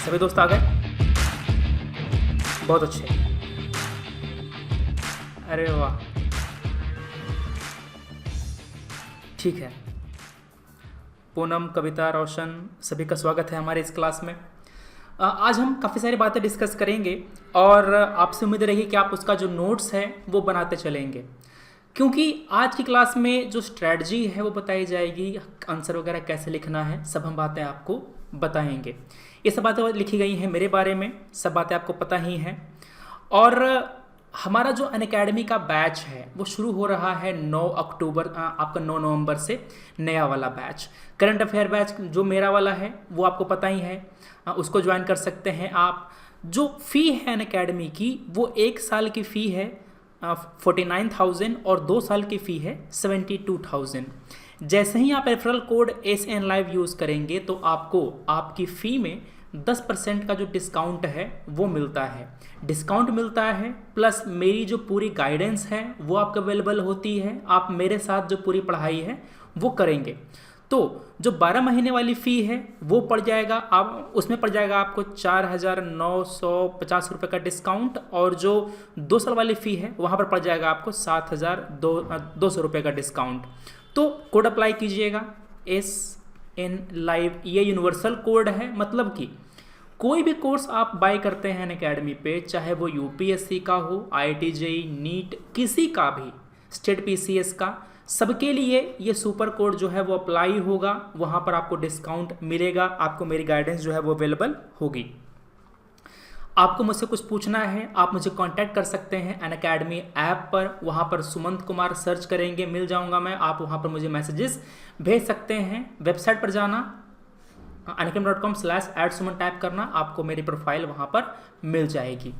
सभी दोस्त आ गए? बहुत अच्छे। अरे वाह, ठीक है। पूनम, कविता, रोशन, सभी का स्वागत है हमारे इस क्लास में। आज हम काफ़ी सारी बातें डिस्कस करेंगे और आपसे उम्मीद रहेगी कि आप उसका जो नोट्स है वो बनाते चलेंगे, क्योंकि आज की क्लास में जो स्ट्रैटेजी है वो बताई जाएगी, आंसर वगैरह कैसे लिखना है, सब हम बातें आपको बताएंगे। ये सब बातें लिखी गई हैं मेरे बारे में, सब बातें आपको पता ही हैं। और हमारा जो अनअकैडमी का बैच है वो शुरू हो रहा है 9 अक्टूबर, आपका 9 नवंबर से नया वाला बैच। करंट अफेयर बैच जो मेरा वाला है वो आपको पता ही है, उसको ज्वाइन कर सकते हैं आप। जो फ़ी है अनअकैडमी की वो 1 साल की फ़ी है 49,000 और 2 साल की फ़ी है 72,000। जैसे ही आप referral code SN Live use करेंगे तो आपको आपकी फ़ी में 10% का जो डिस्काउंट है वो मिलता है। डिस्काउंट मिलता है प्लस मेरी जो पूरी गाइडेंस है वो आपको अवेलेबल होती है। आप मेरे साथ जो पूरी पढ़ाई है वो करेंगे। तो जो 12 महीने वाली फ़ी है वो पड़ जाएगा, आप उसमें पड़ जाएगा आपको 4,950 रुपये का डिस्काउंट, और जो 2 साल वाली फ़ी है वहाँ पर पड़ जाएगा आपको 7,200 रुपये का डिस्काउंट। तो कोड अप्लाई कीजिएगा SN Live, ये यूनिवर्सल कोड है, मतलब कि कोई भी कोर्स आप बाय करते हैं अनअकैडमी पे, चाहे वो UPSC का हो, IIT JEE, नीट, किसी का भी, स्टेट PCS का, सबके लिए ये सुपर कोड जो है वो अप्लाई होगा। वहाँ पर आपको डिस्काउंट मिलेगा, आपको मेरी गाइडेंस जो है वो अवेलेबल होगी। आपको मुझसे कुछ पूछना है, आप मुझे कांटेक्ट कर सकते हैं अनअकैडमी ऐप पर। वहाँ पर सुमंत कुमार सर्च करेंगे, मिल जाऊँगा मैं। आप वहाँ पर मुझे मैसेजेस भेज सकते हैं। वेबसाइट पर जाना, unacademy.com/@suman टाइप करना, आपको मेरी प्रोफाइल वहाँ पर मिल जाएगी।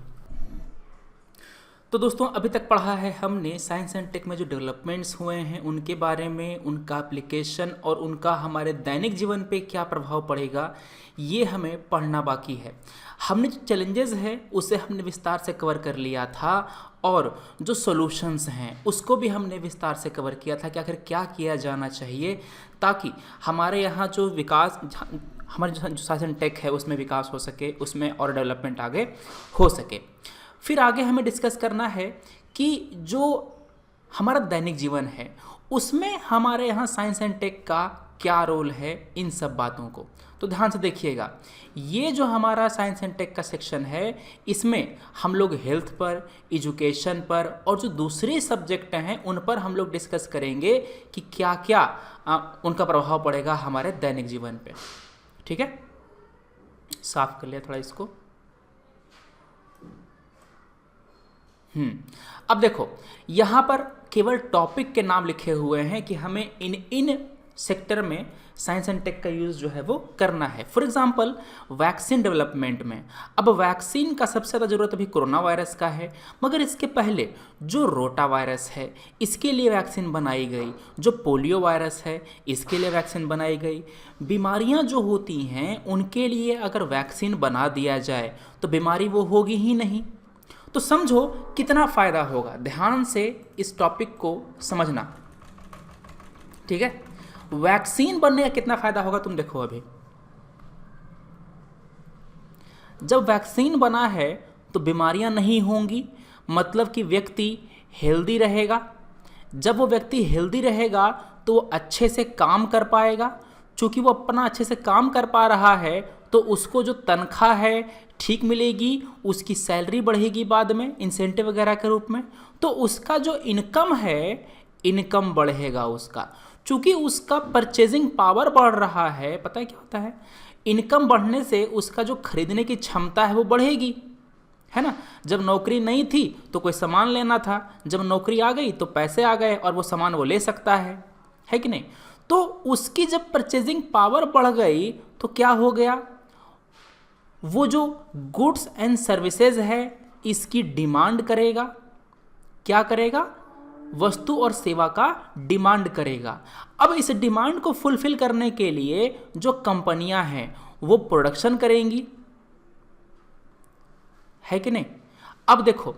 तो दोस्तों, अभी तक पढ़ा है हमने साइंस एंड टेक में जो डेवलपमेंट्स हुए हैं उनके बारे में, उनका एप्लीकेशन और उनका हमारे दैनिक जीवन पे क्या प्रभाव पड़ेगा, ये हमें पढ़ना बाकी है। हमने जो चैलेंजेस है उसे हमने विस्तार से कवर कर लिया था, और जो सॉल्यूशंस हैं उसको भी हमने विस्तार से कवर किया था कि आखिर क्या किया जाना चाहिए ताकि हमारे यहाँ जो विकास, हमारे जो साइंस एंड टेक है उसमें विकास हो सके, उसमें और डेवलपमेंट आगे हो सके। फिर आगे हमें डिस्कस करना है कि जो हमारा दैनिक जीवन है उसमें हमारे यहाँ साइंस एंड टेक का क्या रोल है, इन सब बातों को तो ध्यान से देखिएगा। ये जो हमारा साइंस एंड टेक का सेक्शन है इसमें हम लोग हेल्थ पर, एजुकेशन पर और जो दूसरे सब्जेक्ट हैं उन पर हम लोग डिस्कस करेंगे कि क्या क्या उनका प्रभाव पड़ेगा हमारे दैनिक जीवन पे। ठीक है, साफ कर लिया थोड़ा इसको। अब देखो, यहाँ पर केवल टॉपिक के नाम लिखे हुए हैं कि हमें इन सेक्टर में साइंस एंड टेक का यूज़ जो है वो करना है। फॉर एग्जांपल वैक्सीन डेवलपमेंट में, अब वैक्सीन का सबसे ज़्यादा ज़रूरत अभी कोरोना वायरस का है, मगर इसके पहले जो रोटा वायरस है इसके लिए वैक्सीन बनाई गई, जो पोलियो वायरस है इसके लिए वैक्सीन बनाई गई। बीमारियां जो होती हैं उनके लिए अगर वैक्सीन बना दिया जाए तो बीमारी वो होगी ही नहीं। तो समझो कितना फ़ायदा होगा, ध्यान से इस टॉपिक को समझना। ठीक है, वैक्सीन बनने का कितना फ़ायदा होगा तुम देखो। अभी जब वैक्सीन बना है तो बीमारियां नहीं होंगी, मतलब कि व्यक्ति हेल्दी रहेगा। जब वो व्यक्ति हेल्दी रहेगा तो वो अच्छे से काम कर पाएगा। चूँकि वो अपना अच्छे से काम कर पा रहा है तो उसको जो तनख्वाह है ठीक मिलेगी, उसकी सैलरी बढ़ेगी बाद में इंसेंटिव वगैरह के रूप में, तो उसका जो इनकम है, इनकम बढ़ेगा उसका। चूँकि उसका परचेजिंग पावर बढ़ रहा है, पता है क्या होता है, इनकम बढ़ने से उसका जो खरीदने की क्षमता है वो बढ़ेगी, है ना। जब नौकरी नहीं थी तो कोई सामान लेना था, जब नौकरी आ गई तो पैसे आ गए और वो सामान वो ले सकता है कि नहीं। तो उसकी जब परचेजिंग पावर बढ़ गई तो क्या हो गया, वो जो गुड्स एंड सर्विसेज है इसकी डिमांड करेगा। क्या करेगा, वस्तु और सेवा का डिमांड करेगा। अब इस डिमांड को फुलफिल करने के लिए जो कंपनियां हैं वो प्रोडक्शन करेंगी, है कि नहीं। अब देखो,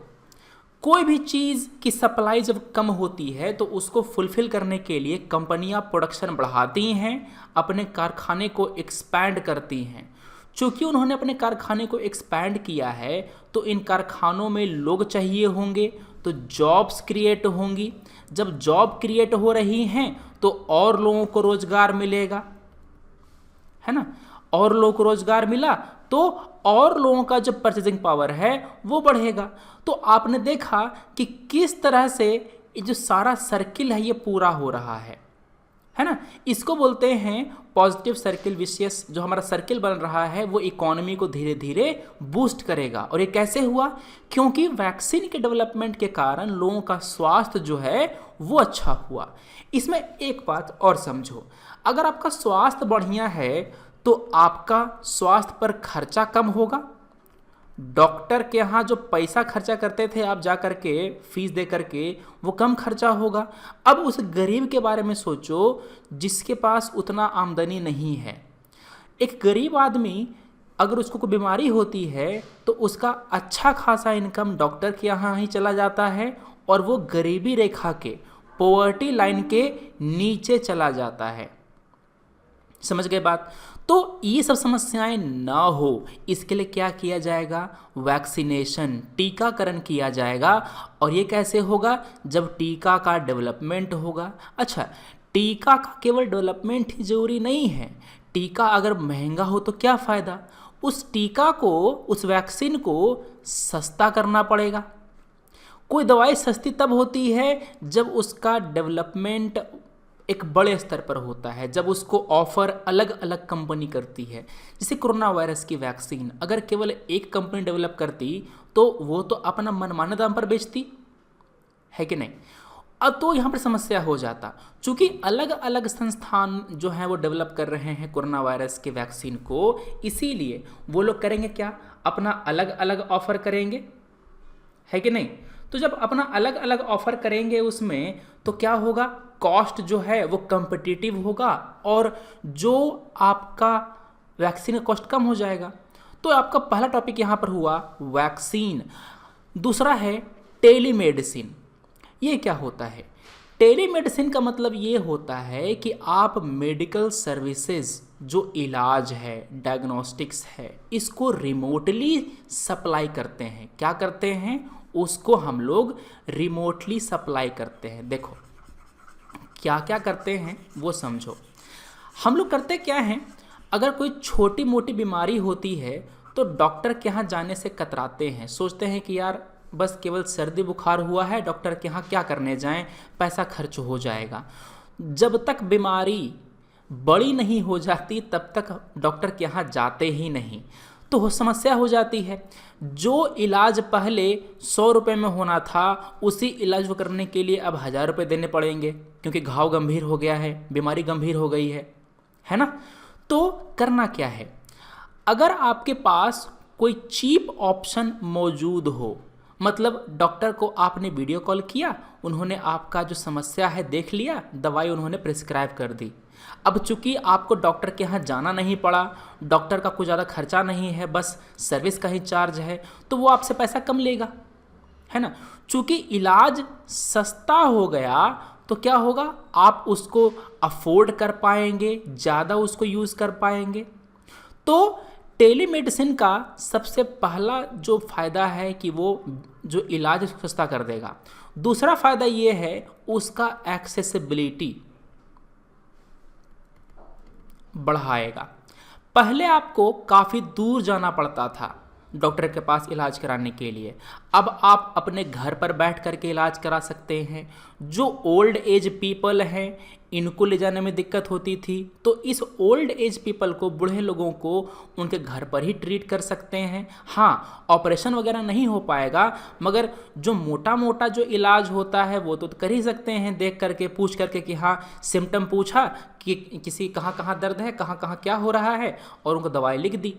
कोई भी चीज़ की सप्लाई जब कम होती है तो उसको फुलफिल करने के लिए कंपनियां प्रोडक्शन बढ़ाती हैं, अपने कारखाने को एक्सपैंड करती हैं। चूँकि उन्होंने अपने कारखाने को एक्सपैंड किया है तो इन कारखानों में लोग चाहिए होंगे, तो जॉब्स क्रिएट होंगी। जब जॉब क्रिएट हो रही हैं तो और लोगों को रोजगार मिलेगा, है ना। और लोगों को रोजगार मिला तो और लोगों का जो परचेजिंग पावर है वो बढ़ेगा। तो आपने देखा कि किस तरह से ये जो सारा सर्किल है ये पूरा हो रहा है ना। इसको बोलते हैं पॉजिटिव सर्किल विशियस। जो हमारा सर्किल बन रहा है वो इकोनॉमी को धीरे धीरे बूस्ट करेगा। और ये कैसे हुआ? क्योंकि वैक्सीन के डेवलपमेंट के कारण लोगों का स्वास्थ्य जो है वो अच्छा हुआ। इसमें एक बात और समझो, अगर आपका स्वास्थ्य बढ़िया है तो आपका स्वास्थ्य पर खर्चा कम होगा। डॉक्टर के यहाँ जो पैसा खर्चा करते थे आप जा कर के फीस दे करके, वो कम खर्चा होगा। अब उस गरीब के बारे में सोचो जिसके पास उतना आमदनी नहीं है। एक गरीब आदमी अगर उसको कोई बीमारी होती है तो उसका अच्छा खासा इनकम डॉक्टर के यहाँ ही चला जाता है और वो गरीबी रेखा के, पॉवर्टी लाइन के नीचे चला जाता है। समझ गए बात? तो ये सब समस्याएं ना हो इसके लिए क्या किया जाएगा? वैक्सीनेशन, टीकाकरण किया जाएगा। और ये कैसे होगा? जब टीका का डेवलपमेंट होगा। अच्छा, टीका का केवल डेवलपमेंट ही जरूरी नहीं है। टीका अगर महंगा हो तो क्या फ़ायदा? उस टीका को, उस वैक्सीन को सस्ता करना पड़ेगा। कोई दवाई सस्ती तब होती है जब उसका डेवलपमेंट एक बड़े स्तर पर होता है, जब उसको ऑफर अलग अलग कंपनी करती है। जैसे कोरोना वायरस की वैक्सीन अगर केवल एक कंपनी डेवलप करती तो वो तो अपना मनमाने दाम पर बेचती है कि नहीं। अब तो यहाँ पर समस्या हो जाता, चूँकि अलग अलग संस्थान जो हैं वो डेवलप कर रहे हैं कोरोना वायरस के वैक्सीन को, इसीलिए वो लोग करेंगे क्या? अपना अलग अलग ऑफर करेंगे, है कि नहीं। तो जब अपना अलग अलग ऑफर करेंगे उसमें तो क्या होगा? कॉस्ट जो है वो कम्पिटिटिव होगा और जो आपका वैक्सीन का कॉस्ट कम हो जाएगा। तो आपका पहला टॉपिक यहाँ पर हुआ वैक्सीन। दूसरा है टेलीमेडिसिन। ये क्या होता है? टेलीमेडिसिन का मतलब ये होता है कि आप मेडिकल सर्विसेज, जो इलाज है, डायग्नोस्टिक्स है, इसको रिमोटली सप्लाई करते हैं। क्या करते हैं? उसको हम लोग रिमोटली सप्लाई करते हैं। देखो क्या क्या करते हैं वो समझो। हम लोग करते क्या हैं, अगर कोई छोटी मोटी बीमारी होती है तो डॉक्टर के यहाँ जाने से कतराते हैं, सोचते हैं कि यार बस केवल सर्दी बुखार हुआ है, डॉक्टर के यहाँ क्या करने जाएं, पैसा खर्च हो जाएगा। जब तक बीमारी बड़ी नहीं हो जाती तब तक डॉक्टर के यहाँ जाते ही नहीं, तो वो समस्या हो जाती है। जो इलाज पहले 100 रुपये में होना था उसी इलाज को करने के लिए अब 1000 रुपये देने पड़ेंगे, क्योंकि घाव गंभीर हो गया है, बीमारी गंभीर हो गई है ना। तो करना क्या है? अगर आपके पास कोई चीप ऑप्शन मौजूद हो, मतलब डॉक्टर को आपने वीडियो कॉल किया, उन्होंने आपका जो समस्या है देख लिया, दवाई उन्होंने प्रिस्क्राइब कर दी। अब चूंकि आपको डॉक्टर के यहाँ जाना नहीं पड़ा, डॉक्टर का कुछ ज़्यादा खर्चा नहीं है, बस सर्विस का ही चार्ज है, तो वो आपसे पैसा कम लेगा, है ना। चूंकि इलाज सस्ता हो गया तो क्या होगा? आप उसको अफोर्ड कर पाएंगे, ज़्यादा उसको यूज़ कर पाएंगे। तो टेलीमेडिसिन का सबसे पहला जो फ़ायदा है कि वो जो इलाज उसको सस्ता कर देगा। दूसरा फ़ायदा ये है उसका एक्सेसिबिलिटी बढ़ाएगा। पहले आपको काफ़ी दूर जाना पड़ता था डॉक्टर के पास इलाज कराने के लिए, अब आप अपने घर पर बैठ करके इलाज करा सकते हैं। जो ओल्ड एज पीपल हैं इनको ले जाने में दिक्कत होती थी, तो इस ओल्ड एज पीपल को, बूढ़े लोगों को उनके घर पर ही ट्रीट कर सकते हैं। हाँ, ऑपरेशन वगैरह नहीं हो पाएगा, मगर जो मोटा मोटा जो इलाज होता है वो तो कर ही सकते हैं, देख करके, पूछ करके कि हाँ सिम्टम पूछा कि किसी कहाँ कहाँ दर्द है, कहाँ कहाँ क्या हो रहा है, और उनको दवाई लिख दी।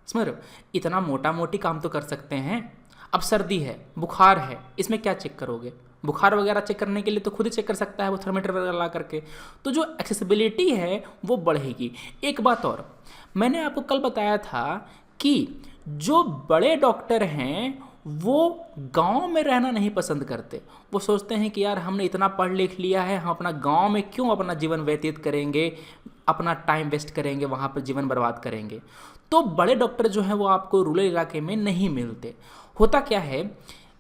समझ रहे हो? इतना मोटा मोटी काम तो कर सकते हैं। अब सर्दी है, बुखार है, इसमें क्या चेक करोगे? बुखार वगैरह चेक करने के लिए तो खुद ही चेक कर सकता है वो थर्मामीटर वगैरह ला करके। तो जो एक्सेसिबिलिटी है वो बढ़ेगी। एक बात और, मैंने आपको कल बताया था कि जो बड़े डॉक्टर हैं वो गांव में रहना नहीं पसंद करते। वो सोचते हैं कि यार हमने इतना पढ़ लिख लिया है, हम अपना गांव में क्यों अपना जीवन व्यतीत करेंगे, अपना टाइम वेस्ट करेंगे, वहाँ पर जीवन बर्बाद करेंगे। तो बड़े डॉक्टर जो हैं वो आपको रूरल इलाके में नहीं मिलते। होता क्या है,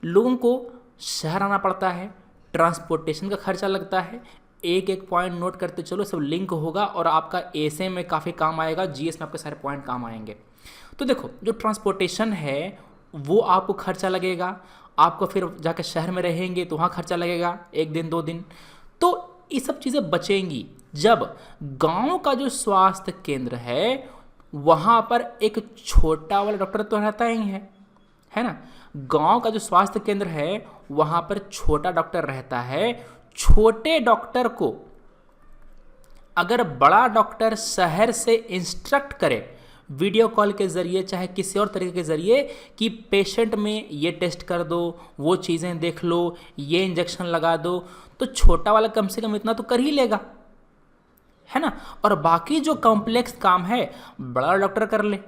लोगों को शहर आना पड़ता है, ट्रांसपोर्टेशन का खर्चा लगता है। एक एक पॉइंट नोट करते चलो, सब लिंक होगा और आपका एसे में काफ़ी काम आएगा, जीएस में आपके सारे पॉइंट काम आएंगे। तो देखो, जो ट्रांसपोर्टेशन है वो आपको खर्चा लगेगा, आपको फिर जाकर शहर में रहेंगे तो वहाँ खर्चा लगेगा 1 दिन 2 दिन। तो ये सब चीज़ें बचेंगी जब गांव का जो स्वास्थ्य केंद्र है वहाँ पर एक छोटा वाला डॉक्टर तो रहता ही है ना। गांव का जो स्वास्थ्य केंद्र है वहाँ पर छोटा डॉक्टर रहता है। छोटे डॉक्टर को अगर बड़ा डॉक्टर शहर से इंस्ट्रक्ट करे वीडियो कॉल के ज़रिए चाहे किसी और तरीके के ज़रिए कि पेशेंट में ये टेस्ट कर दो, वो चीज़ें देख लो, ये इंजेक्शन लगा दो, तो छोटा वाला कम से कम इतना तो कर ही लेगा, है ना। और बाकी जो कॉम्प्लेक्स काम है बड़ा डॉक्टर कर ले,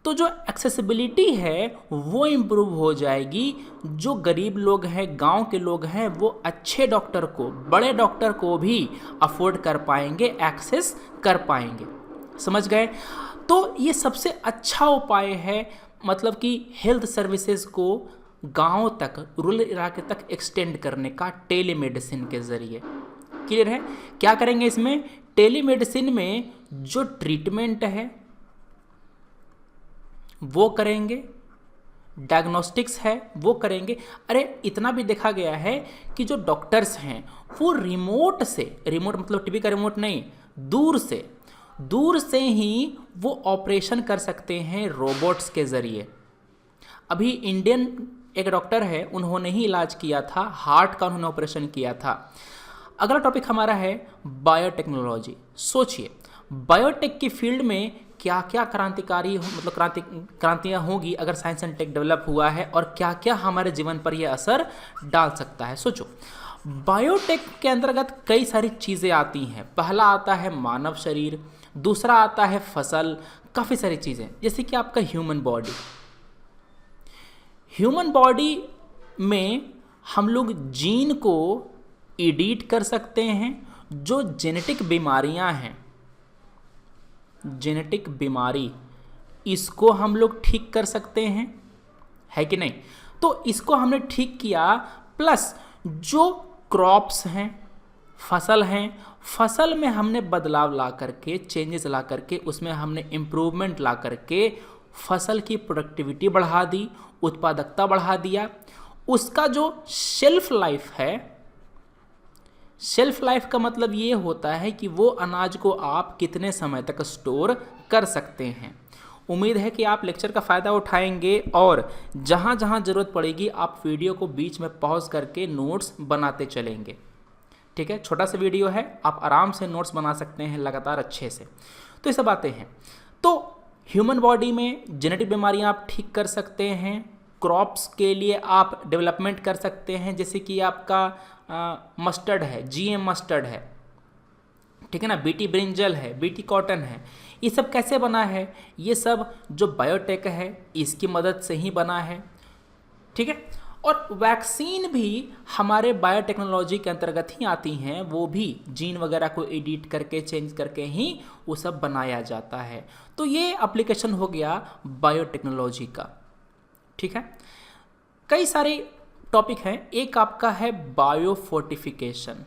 तो जो एक्सेसिबिलिटी है वो इम्प्रूव हो जाएगी। जो गरीब लोग हैं, गांव के लोग हैं, वो अच्छे डॉक्टर को, बड़े डॉक्टर को भी अफोर्ड कर पाएंगे, एक्सेस कर पाएंगे। समझ गए। तो ये सबसे अच्छा उपाय है, मतलब कि हेल्थ सर्विसेज को गांव तक, रूरल इलाके तक एक्सटेंड करने का टेलीमेडिसिन के ज़रिए। क्लियर है। क्या करेंगे इसमें, टेलीमेडिसिन में जो ट्रीटमेंट है वो करेंगे, डायग्नोस्टिक्स है वो करेंगे। अरे इतना भी देखा गया है कि जो डॉक्टर्स हैं वो रिमोट से, रिमोट मतलब टीवी का रिमोट नहीं, दूर से ही वो ऑपरेशन कर सकते हैं रोबोट्स के ज़रिए। अभी इंडियन एक डॉक्टर है, उन्होंने ही इलाज किया था, हार्ट का उन्होंने ऑपरेशन किया था। अगला टॉपिक हमारा है बायोटेक्नोलॉजी। सोचिए बायोटेक की फील्ड में क्या क्या क्रांतिकारी मतलब क्रांतियाँ होंगी अगर साइंस एंड टेक डेवलप हुआ है, और क्या क्या हमारे जीवन पर यह असर डाल सकता है। सोचो, बायोटेक के अंतर्गत कई सारी चीज़ें आती हैं। पहला आता है मानव शरीर, दूसरा आता है फसल, काफ़ी सारी चीज़ें, जैसे कि आपका ह्यूमन बॉडी में हम लोग जीन को एडिट कर सकते हैं। जो जेनेटिक बीमारियां हैं, जेनेटिक बीमारी, इसको हम लोग ठीक कर सकते हैं, है कि नहीं। तो इसको हमने ठीक किया, प्लस जो क्रॉप्स हैं, फसल हैं, फसल में हमने बदलाव ला करके, चेंजेस ला करके, उसमें हमने इम्प्रूवमेंट ला करके फसल की प्रोडक्टिविटी बढ़ा दी, उत्पादकता बढ़ा दिया। उसका जो शेल्फ लाइफ है, शेल्फ लाइफ का मतलब ये होता है कि वो अनाज को आप कितने समय तक स्टोर कर सकते हैं। उम्मीद है कि आप लेक्चर का फ़ायदा उठाएंगे और जहाँ जहाँ ज़रूरत पड़ेगी आप वीडियो को बीच में पॉज करके नोट्स बनाते चलेंगे। ठीक है, छोटा सा वीडियो है, आप आराम से नोट्स बना सकते हैं लगातार अच्छे से। तो ये सब बातें हैं। तो ह्यूमन बॉडी में जेनेटिक बीमारियां आप ठीक कर सकते हैं, क्रॉप्स के लिए आप डेवलपमेंट कर सकते हैं, जैसे कि आपका मस्टर्ड है, जीएम मस्टर्ड है, ठीक है ना, बीटी ब्रिंजल है, बीटी कॉटन है। ये सब कैसे बना है, ये सब जो बायोटेक है इसकी मदद से ही बना है। ठीक है, और वैक्सीन भी हमारे बायोटेक्नोलॉजी के अंतर्गत ही आती हैं, वो भी जीन वगैरह को एडिट करके, चेंज करके ही वो सब बनाया जाता है। तो ये एप्लीकेशन हो गया बायोटेक्नोलॉजी का। ठीक है, कई सारे टॉपिक हैं। एक आपका है बायोफोर्टिफिकेशन।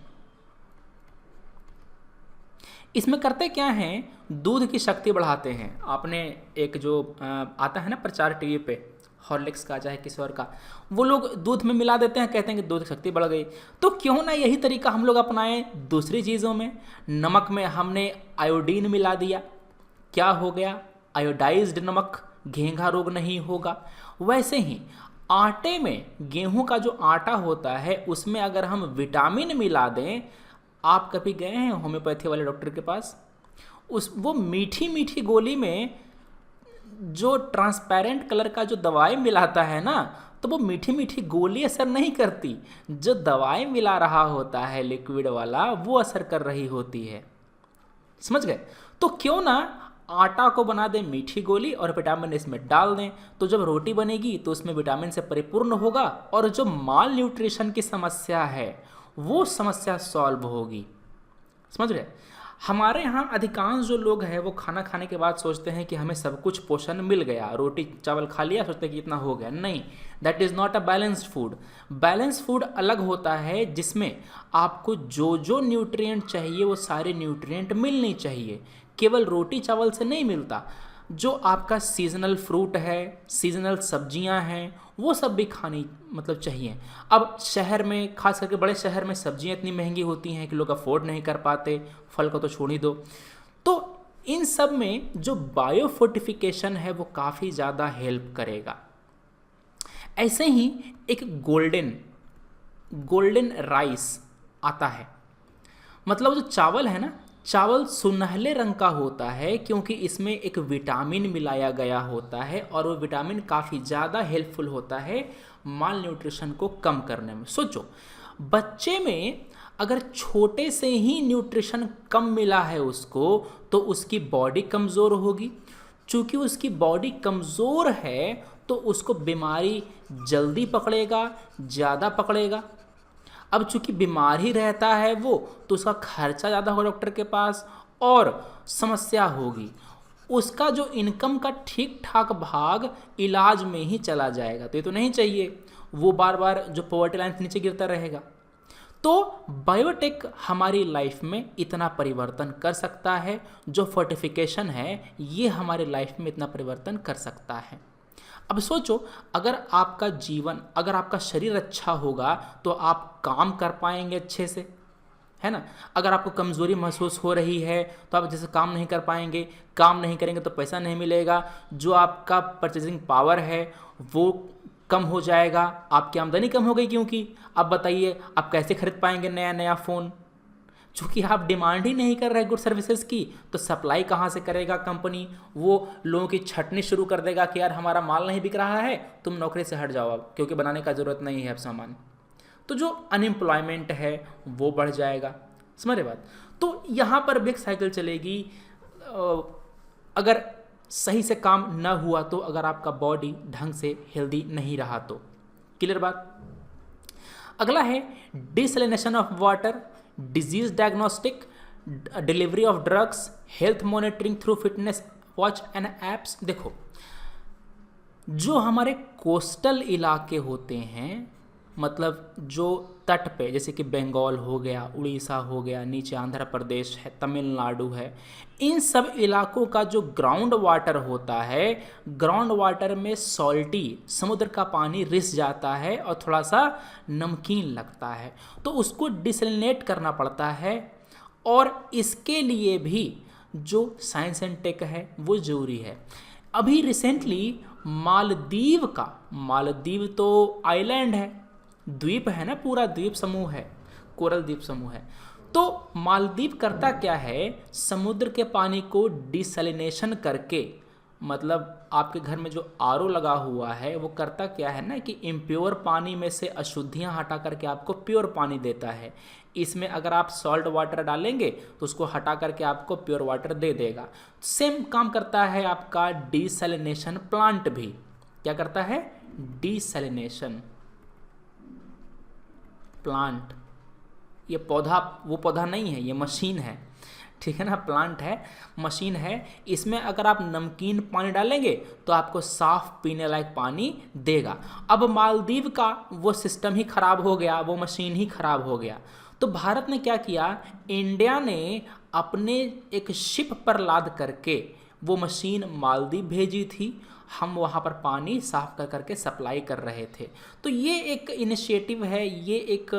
इसमें करते क्या हैं, दूध की शक्ति बढ़ाते हैं। आपने एक जो आता है ना प्रचार टीवी पे, हॉर्लिक्स का चाहे किसी और का, वो लोग दूध में मिला देते हैं, कहते हैं कि दूध की शक्ति बढ़ गई। तो क्यों ना यही तरीका हम लोग अपनाएं दूसरी चीज़ों में। नमक में हमने आयोडीन मिला दिया, क्या हो गया, आयोडाइज्ड नमक, घेंघा रोग नहीं होगा। वैसे ही आटे में, गेहूं का जो आटा होता है उसमें अगर हम विटामिन मिला दें, आप कभी गए हैं होम्योपैथी वाले डॉक्टर के पास, वो मीठी मीठी गोली में जो ट्रांसपेरेंट कलर का जो दवाई मिलाता है ना, तो वो मीठी मीठी गोली असर नहीं करती, जो दवाई मिला रहा होता है लिक्विड वाला वो असर कर रही होती है। समझ गए। तो क्यों ना आटा को बना दें मीठी गोली और विटामिन इसमें डाल दें, तो जब रोटी बनेगी तो उसमें विटामिन से परिपूर्ण होगा और जो माल न्यूट्रिशन की समस्या है वो समस्या सॉल्व होगी। समझ रहे? हमारे यहाँ अधिकांश जो लोग हैं वो खाना खाने के बाद सोचते हैं कि हमें सब कुछ पोषण मिल गया, रोटी चावल खा लिया, सोचते हैं कि इतना हो गया। नहीं, that is not a balanced food. Balance food अलग होता है जिसमें आपको जो जो न्यूट्रिएंट चाहिए वो सारे न्यूट्रिएंट मिलने चाहिए, केवल रोटी चावल से नहीं मिलता। जो आपका सीजनल फ्रूट है, सीजनल सब्जियां हैं, वो सब भी खानी मतलब चाहिए। अब शहर में, खास करके बड़े शहर में सब्जियां इतनी महंगी होती हैं कि लोग अफोर्ड नहीं कर पाते, फल को तो छोड़ ही दो। तो इन सब में जो बायो फोर्टिफिकेशन है वो काफ़ी ज़्यादा हेल्प करेगा। ऐसे ही एक गोल्डन राइस आता है, मतलब जो चावल है ना, चावल सुनहले रंग का होता है क्योंकि इसमें एक विटामिन मिलाया गया होता है और वो विटामिन काफ़ी ज़्यादा हेल्पफुल होता है माल न्यूट्रिशन को कम करने में। सोचो, बच्चे में अगर छोटे से ही न्यूट्रिशन कम मिला है उसको, तो उसकी बॉडी कमज़ोर होगी। चूँकि उसकी बॉडी कमज़ोर है तो उसको बीमारी जल्दी पकड़ेगा, ज़्यादा पकड़ेगा। अब चूंकि बीमार ही रहता है वो, तो उसका खर्चा ज़्यादा होगा डॉक्टर के पास और समस्या होगी। उसका जो इनकम का ठीक ठाक भाग इलाज में ही चला जाएगा, तो ये तो नहीं चाहिए। वो बार बार जो पॉवर्टी लाइन से नीचे गिरता रहेगा। तो बायोटेक हमारी लाइफ में इतना परिवर्तन कर सकता है, जो फोर्टिफिकेशन है ये हमारी लाइफ में इतना परिवर्तन कर सकता है। अब सोचो, अगर आपका शरीर अच्छा होगा तो आप काम कर पाएंगे अच्छे से, है ना। अगर आपको कमज़ोरी महसूस हो रही है तो आप जैसे काम नहीं कर पाएंगे, काम नहीं करेंगे तो पैसा नहीं मिलेगा, जो आपका परचेजिंग पावर है वो कम हो जाएगा, आपकी आमदनी कम हो गई। क्योंकि अब बताइए आप कैसे खरीद पाएंगे नया नया फ़ोन? चूँकि आप डिमांड ही नहीं कर रहे गुड सर्विसेज की, तो सप्लाई कहाँ से करेगा कंपनी? वो लोगों की छटनी शुरू कर देगा कि यार हमारा माल नहीं बिक रहा है, तुम नौकरी से हट जाओ अब, क्योंकि बनाने का ज़रूरत नहीं है अब सामान। तो जो अनएम्प्लॉयमेंट है वो बढ़ जाएगा। समझ रहे बात? तो यहाँ पर भी एक साइकिल चलेगी। अगर सही से काम न हुआ तो, अगर आपका बॉडी ढंग से हेल्दी नहीं रहा तो। क्लियर बात? अगला है desalination of water, disease diagnostic, delivery of drugs, health monitoring through fitness watch and apps. देखो, जो हमारे कोस्टल इलाके होते हैं, मतलब जो तट पे, जैसे कि बंगाल हो गया, उड़ीसा हो गया, नीचे आंध्र प्रदेश है, तमिलनाडु है, इन सब इलाकों का जो ग्राउंड वाटर होता है, ग्राउंड वाटर में सॉल्टी, समुद्र का पानी रिस जाता है और थोड़ा सा नमकीन लगता है, तो उसको डिसैलिनेट करना पड़ता है। और इसके लिए भी जो साइंस एंड टेक है वो ज़रूरी है। अभी रिसेंटली मालदीव तो आइलैंड है, द्वीप है ना, पूरा द्वीप समूह है, कोरल द्वीप समूह है। तो मालदीव करता क्या है, समुद्र के पानी को डिसैलिनेशन करके, मतलब आपके घर में जो आरओ लगा हुआ है वो करता क्या है ना कि इम्प्योर पानी में से अशुद्धियां हटा करके आपको प्योर पानी देता है। इसमें अगर आप सॉल्ट वाटर डालेंगे तो उसको हटा करके आपको प्योर वाटर दे देगा। सेम काम करता है आपका डिसैलिनेशन प्लांट भी। क्या करता है? Desalination plant. ये पौधा, वो पौधा नहीं है, ये मशीन है, ठीक है ना, प्लांट है, मशीन है। इसमें अगर आप नमकीन पानी डालेंगे तो आपको साफ पीने लायक पानी देगा। अब मालदीव का वो सिस्टम ही खराब हो गया, वो मशीन ही खराब हो गया। तो भारत ने क्या किया, इंडिया ने अपने एक शिप पर लाद करके वो मशीन मालदीव भेजी थी। हम वहाँ पर पानी साफ कर करके सप्लाई कर रहे थे। तो ये एक इनिशिएटिव है, ये एक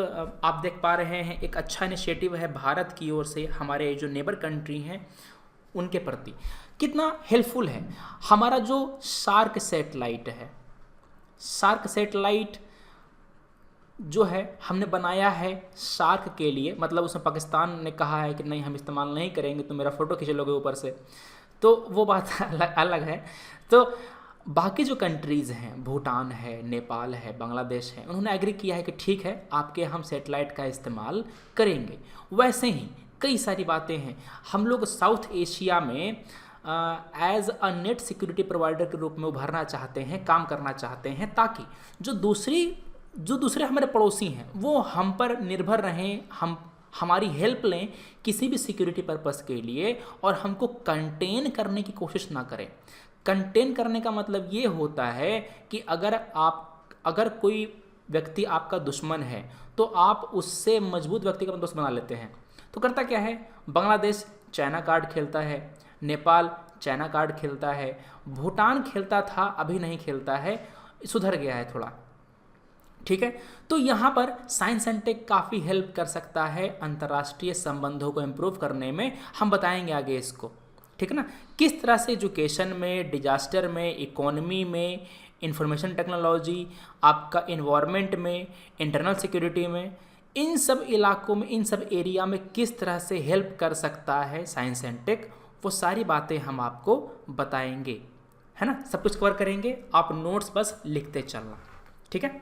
आप देख पा रहे हैं एक अच्छा इनिशिएटिव है भारत की ओर से हमारे जो नेबर कंट्री हैं उनके प्रति। कितना हेल्पफुल है हमारा जो शार्क सैटेलाइट है। शार्क सैटेलाइट जो है हमने बनाया है शार्क के लिए, मतलब उसमें पाकिस्तान ने कहा है कि नहीं हम इस्तेमाल नहीं करेंगे, तो मेरा फ़ोटो खींच लोगे ऊपर से, तो वो बात अलग है। तो बाकी जो कंट्रीज़ हैं, भूटान है, नेपाल है, बांग्लादेश है, उन्होंने एग्री किया है कि ठीक है आपके हम सैटेलाइट का इस्तेमाल करेंगे। वैसे ही कई सारी बातें हैं। हम लोग साउथ एशिया में as a net security provider के रूप में उभरना चाहते हैं, काम करना चाहते हैं, ताकि जो दूसरे हमारे पड़ोसी हैं वो हम पर निर्भर रहें, हमारी हेल्प लें किसी भी सिक्योरिटी पर्पस के लिए, और हमको कंटेन करने की कोशिश ना करें। कंटेन करने का मतलब ये होता है कि अगर कोई व्यक्ति आपका दुश्मन है तो आप उससे मजबूत व्यक्ति का दोस्त बना लेते हैं। तो करता क्या है, बांग्लादेश चाइना कार्ड खेलता है, नेपाल चाइना कार्ड खेलता है, भूटान खेलता था अभी नहीं खेलता है, सुधर गया है थोड़ा, ठीक है। तो यहाँ पर साइंस एंड टेक काफ़ी हेल्प कर सकता है अंतर्राष्ट्रीय संबंधों को इम्प्रूव करने में। हम बताएंगे आगे इसको, ठीक है ना, किस तरह से एजुकेशन में, डिजास्टर में, इकोनॉमी में, इंफॉर्मेशन टेक्नोलॉजी, आपका इन्वायरमेंट में, इंटरनल सिक्योरिटी में, इन सब इलाकों में, इन सब एरिया में किस तरह से हेल्प कर सकता है साइंस एंड टेक, वो सारी बातें हम आपको बताएंगे, है ना। सब कुछ कवर करेंगे, आप नोट्स बस लिखते चलना, ठीक है।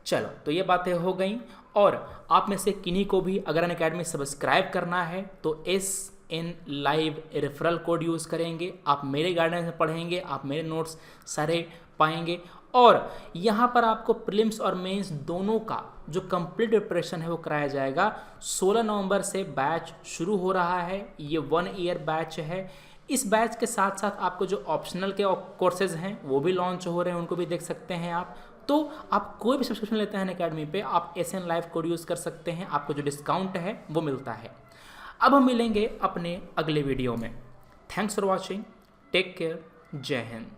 चलो, तो ये बातें हो गई। और आप में से किन्हीं को भी अगर अनअकैडमी सब्सक्राइब करना है तो SN live referral code use करेंगे, आप मेरे गाइडेंस में पढ़ेंगे, आप मेरे नोट्स सारे पाएंगे। और यहाँ पर आपको प्रीलिम्स और मेंस दोनों का जो कंप्लीट प्रिपरेशन है वो कराया जाएगा। 16 नवंबर से बैच शुरू हो रहा है, ये 1 ईयर बैच है। इस बैच के साथ साथ आपको जो ऑप्शनल के कोर्सेज हैं वो भी लॉन्च हो रहे हैं, उनको भी देख सकते हैं आप। तो आप कोई भी सब्सक्रिप्शन लेते हैं अनअकैडमी पे, आप SN लाइव कोड यूज़ कर सकते हैं, आपको जो डिस्काउंट है वो मिलता है। अब हम मिलेंगे अपने अगले वीडियो में। Thanks for watching, take care, जय हिंद।